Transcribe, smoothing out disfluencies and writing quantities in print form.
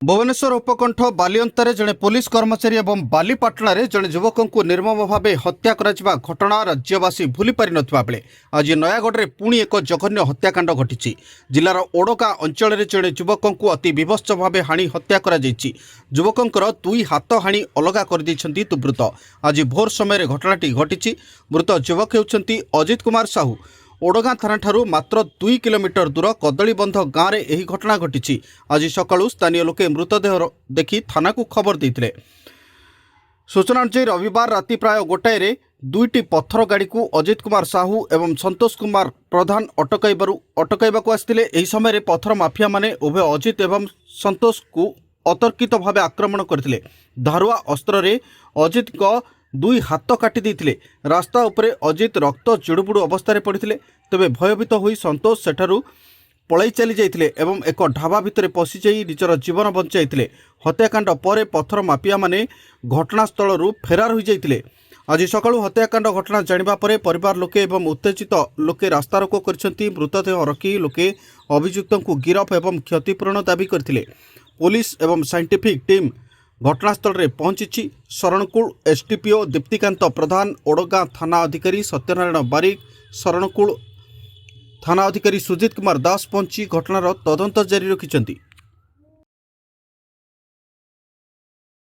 भुवनेश्वर उपकंठ बालिअंतारे जड़े पुलिस कर्मचारी और बालीपाटणार जड़े युवक को निर्मम भाव हत्या करा घटना राज्यवासी भूली पारि नथिबा बेले आज नयागढ़ में पुणी एक जघन्य हत्याकांड घटी। जिलार ओडगा अंचल जड़े युवक को अति विभत्स भाव हाणी हत्या करा जायछि। युवकंकर दुई हाथ हाणी अलगा कर दैछन्ति दुर्बृत्त। आज भोर समय घटनाटी घटी। मृत युवक हेउछन्ति अजित कुमार साहू। ओडगाँ थाना ठारू मात्र 2 किलोमीटर दूर कदलीबंध गाँव में यह घटना घटी। आज सकाळू स्थानीय लोके मृतदेह देखि थाना को खबर देते। सूचना अनुसार रविवार राति प्राय 1टारे दुईटी पत्थर गाड़ी को अजित कुमार साहू एवं संतोष कुमार प्रधान अटकाइबाकू आसिथिले। एही समय पत्थर माफिया माने उभय अजित एवं संतोष को अतर्कित भाव आक्रमण करथिले। धारुआ अस्त्र रे अजित को दुई हाथ काटी देइथिले। रास्ता उपरे अजित रक्त जुड़ुबुड़ू अवस्था पड़ते। तेबे भयभीत होई संतोष सेठारू पलाई चली जाइथिले एवं एक ढाबा भितर पशि जाई निजर जीवन बंचाइथिले। हत्याकांड पर पत्थर माफिया माने घटनास्थल फेरार हो जाइथिले। आज सकाळू हत्याकांड घटना जानिबा परे परिवार लोके एवं उत्तेजित लोके रास्ता रोको करछन्ती। मृतदेह रखी लोके अभियुक्तों को गिरफ एवं क्षतिपूरण दाबी करथिले। पुलिस एवं साइंटिफिक टीम घटनास्थल में पहुंची। शरणकुल एसडीपीओ दीप्तिकांत प्रधान, ओडगाँ थाना अधिकारी सत्यनारायण बारिक, शरणकुल थाना अधिकारी सुजित कुमार दास पहुंची घटनार तदंत जारी रखिछन्ति।